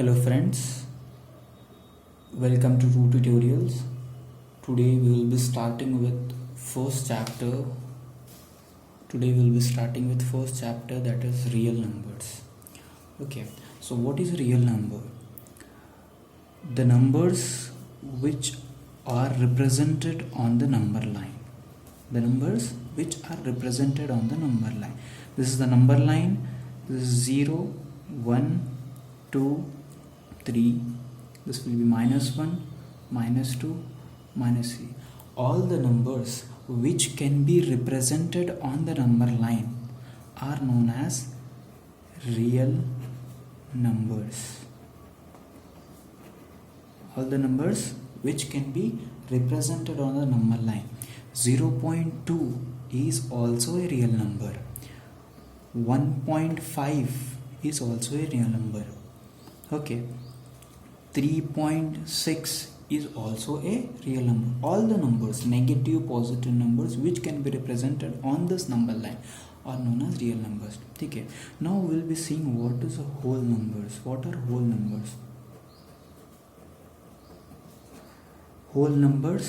Hello friends, welcome to Two Tutorials. Today we will be starting with first chapter. That is real numbers. Okay, so what is a real number? The numbers which are represented on the number line. This is the number line. This is 0, 1, 2, 3. This will be -1, -2, -3. All the numbers which can be represented on the number line are known as real numbers. All the numbers which can be represented on the number line. 0.2 is also a real number. 1.5 is also a real number. Okay, 3.6 is also a real number. All the numbers, negative, positive numbers which can be represented on this number line are known as real numbers. Okay, now we will be seeing what is whole numbers. What are whole numbers? Whole numbers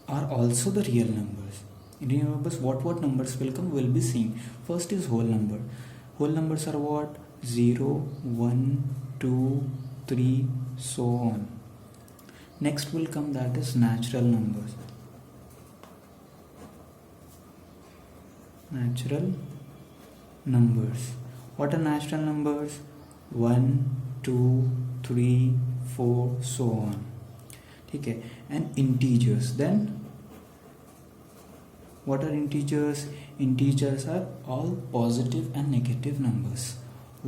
are also the real numbers. In real numbers, what numbers will come? We will be seeing. First is whole number. Whole numbers are what? 0, 1, 2, 3, so on. Next will come, that is natural numbers. Natural numbers. What are natural numbers? 1, 2, 3, 4, so on. Okay, and integers. Then what are integers? Integers are all positive and negative numbers.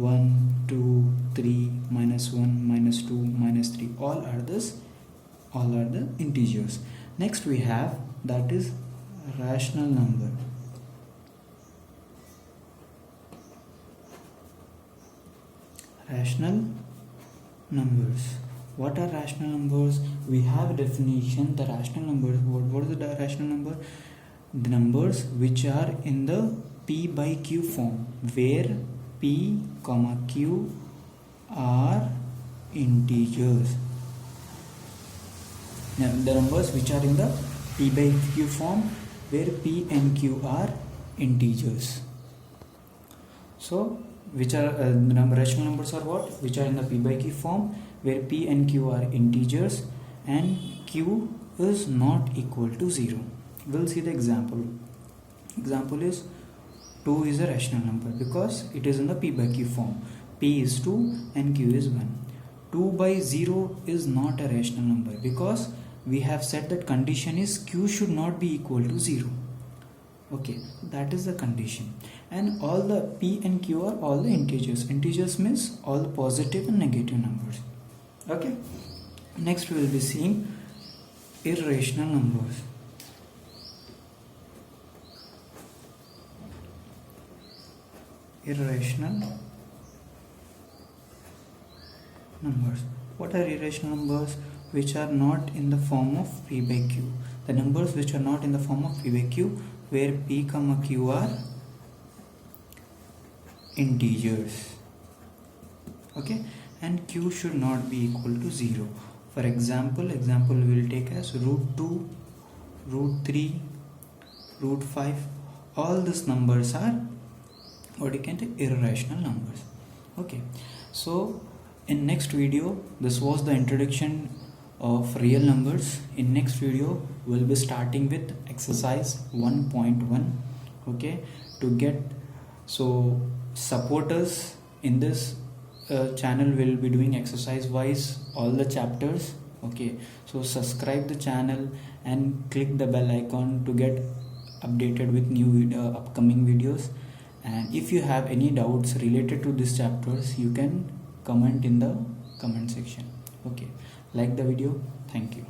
1, 2, 3, -1, -2, -3. All are the integers. Next we have, that is rational number. Rational numbers. What are rational numbers? We have a definition. The rational numbers. What is the rational number? The numbers which are in the P by Q form, where P, Q are integers. Now, the numbers which are in the P by Q form, where P and Q are integers. So, which are rational numbers are what? Which are in the P by Q form, where P and Q are integers and Q is not equal to 0. We'll see the example. Example is 2 is a rational number because it is in the P by Q form. P is 2 and Q is 1. 2 by 0 is not a rational number because we have said that condition is Q should not be equal to 0. Okay, that is the condition. And all the P and Q are all the integers. Integers means all the positive and negative numbers. Okay, next we will be seeing irrational numbers. Irrational numbers. What are irrational numbers? Which are not in the form of P by Q. The numbers which are not in the form of P by Q, where P, Q are integers. Okay, and Q should not be equal to 0. For example we will take as √2, √3, √5. All these numbers are what you can say irrational numbers. Okay, so in next video, this was the introduction of real numbers. In next video we'll be starting with exercise 1.1. okay, to get support us in this channel. Will be doing exercise wise all the chapters. Okay, so subscribe the channel and click the bell icon to get updated with new upcoming videos. And if you have any doubts related to these chapters, you can comment in the comment section. Okay, like the video. Thank you.